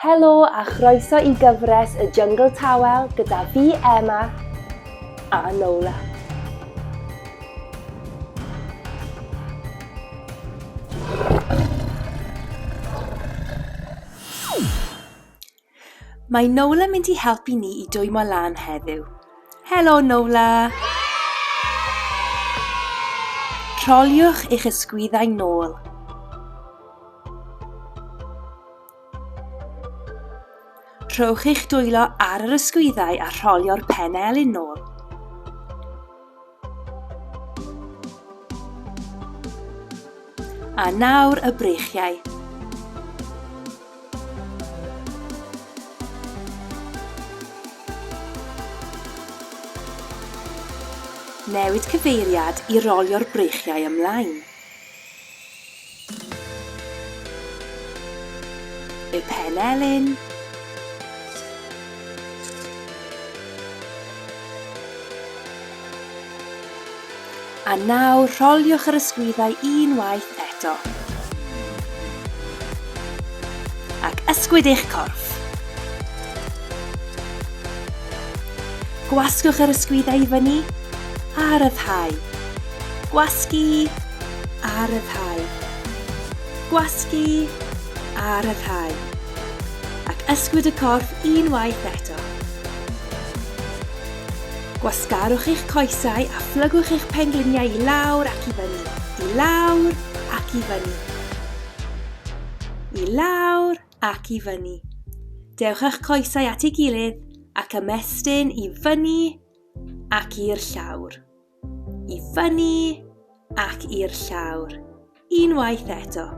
Helo a chroeso I gyfres y Jyngl Tawel gyda fi Emma a Nola. Mae Nola mynd I helpu ni I dwymo lan heddiw. Helo Nola! Troliwch eich ysgwyddau nôl. Rhowch eich dwylo ar yr ysgwyddau a rholio'r penelyn nôl. A nawr y brechiau. Newid cyfeiriad I rolio'r brechiau ymlaen. Y penelyn. A nawr rholiwch yr ysgwyddau unwaith eto. Ac ysgwyd eich corff. Gwasgwch yr ysgwyddau I fyny a ryddhau. Gwasgu a ryddhau. Gwasgu a ryddhau. Ac ysgwyd y corff unwaith eto. Gwasgarwch eich coesau a phlygwch eich pengliniau I lawr ac I fyny. I lawr ac I fyny. I lawr ac I fyny. Dewch eich coesau at ei gilydd ac ymestyn I fyny ac i'r llawr. I fyny ac i'r llawr. Unwaith eto.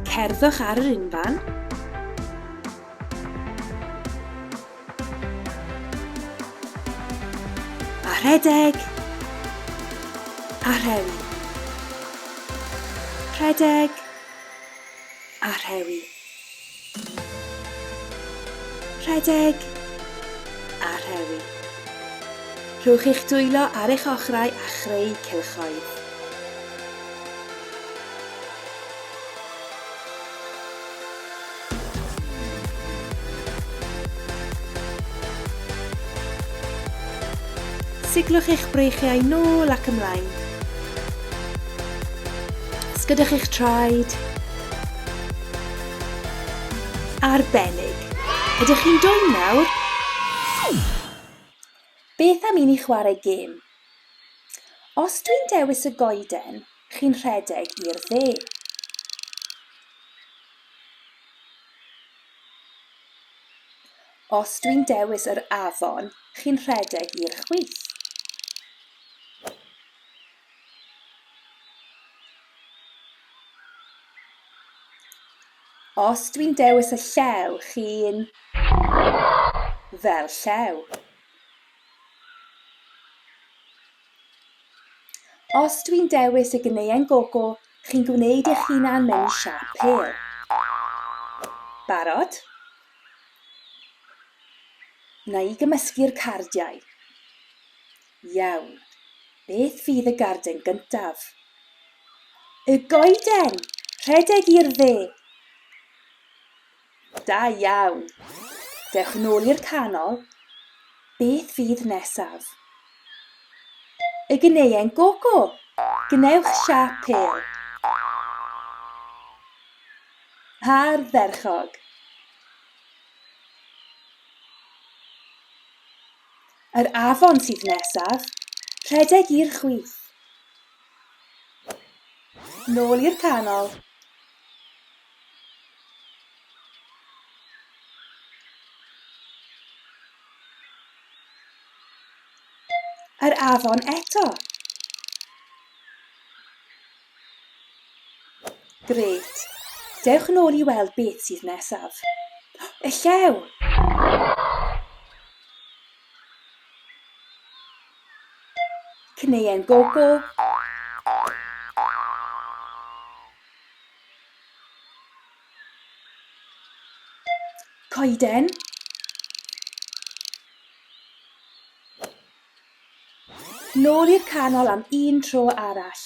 Cerddwch ar yr unfan. A rhedeg. A rhewi. Rhedeg. A rhewi. Rhedeg. A rhewi. Rhowch eich dwylo ar eich ochrau a chreu cylchoedd. Siglwch eich brechiau nôl ac ymlaen. Ysgydwch eich traed. Arbennig. Ydych chi'n dwym nawr? Beth am I ni chwarae gêm? Os dwi'n dewis y goeden, chi'n rhedeg i'r dde. Os dwi'n dewis yr afon, chi'n rhedeg i'r chwith. Os dwi'n dewis y llew, chi'n fel llew. Os dwi'n dewis y gneuen gogo, chi'n gwneud eich hunan mewn siap pêl. Barod? Na I gymysgu'r cardiau. Iawn. Beth fydd y gardyn gyntaf? Y goeden! Rhedeg i'r dde. Da iawn. Dewch nôl i'r canol. Beth fydd nesaf? Y gneuen gogo. Gnewch siap pêl. Ardderchog. Yr afon sydd nesaf. Rhedeg i'r chwith. Nôl i'r canol. Yr afon eto. Grêt. Dewch nôl I weld beth sydd nesaf. Y llew. Cneuen gogo. Coeden. Nôl i'r canol am un tro arall.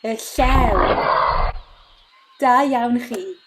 Y llew. Da iawn chi.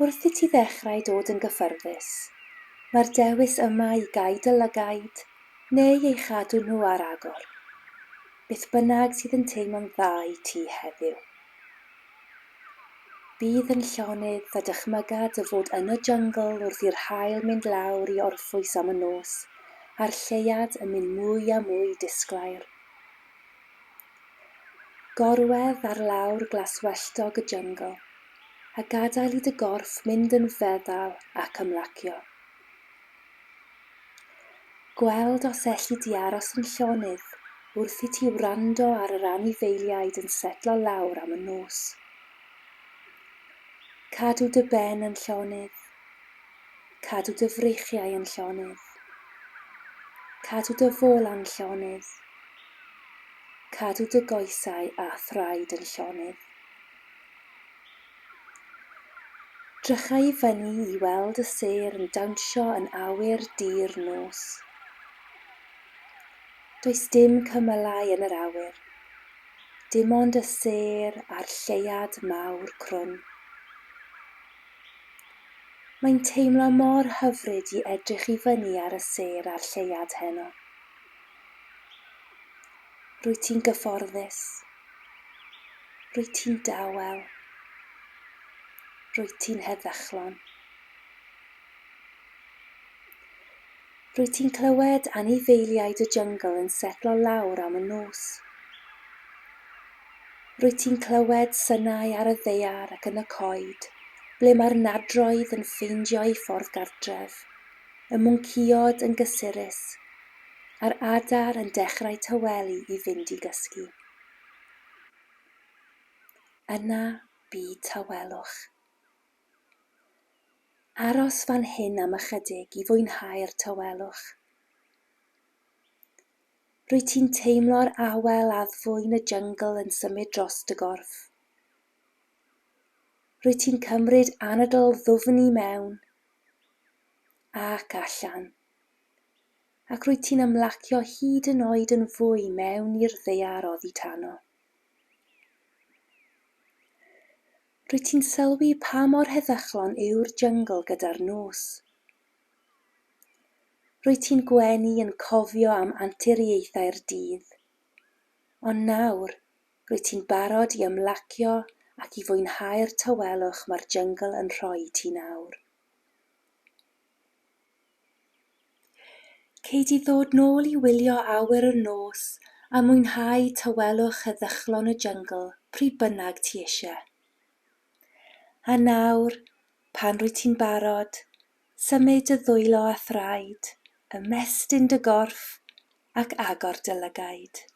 Wrth i ti ddechrau dod yn gyffyrddus, mae'r dewis yma i gau dy lygaid neu ei chadw nhw ar agor. Beth bynnag sydd yn teimlo'n dda i ti heddiw. Bydd yn llonydd a dychmyga dy fod yn y jyngl wrth i'r haul mynd lawr i orffwys am y nos, a'r lleuad yn mynd mwy a mwy disglair. Gorwedd ar lawr glaswelltog y jyngl, a gadael i dy gorff mynd yn feddal ac ymlacio. Gweld os elli di aros yn llonydd wrth i ti wrando ar yr anifeiliaid yn setlo lawr am y nos. Cadw dy ben yn llonydd, cadw dy freichiau yn llonydd, cadw dy folan llonydd, cadw dy goesau a thraed yn llonydd. Drycha i fyny i weld y sêr yn dawnsio yn awyr dir nos. Does dim cymylau yn yr awyr, dim ond y sêr a'r lleuad mawr crwn. Mae'n teimlo mor hyfryd i edrych i fyny ar y sêr a'r lleuad heno. Rwyt ti'n gyfforddus, rwyt ti'n dawel, rwyt ti'n heddychlon. Rwyt ti'n clywed anifeiliaid y jyngl yn setlo lawr am y nos. Rwyt ti'n clywed synau ar y ddaear ac yn y coed, ble mae'r nadroedd yn ffeindio ei ffordd gartref, y mwnciod yn gysurus, a'r adar yn dechrau tawelu i fynd i gysgu. Yna bu tawelwch. Aros fan hyn am ychydig i fwynhau'r tawelwch. Rwyt ti'n teimlo'r awel addfwyn y jyngl yn symud dros dy gorff. Rwyt ti'n cymryd anadl ddwfn i mewn ac allan, ac rwyt ti'n ymlacio hyd yn oed yn fwy mewn i'r ddaear oddi tano. Rwyt ti'n sylwi pa mor heddychlon yw'r jyngl gyda'r nos. Rwyt ti'n gwenu yn cofio am anturiaethau'r dydd, ond nawr rwyt ti'n barod i ymlacio ac i fwynhau'r tawelwch mae'r jyngl yn rhoi ti nawr. Cei di ddod nôl i wylio awyr y nos a mwynhau tawelwch heddychlon y jyngl pryd bynnag ti eisiau. A nawr, pan rwyt ti'n barod, symud dy ddwylo a thraed, ymestyn dy gorff ac agor dy lygaid.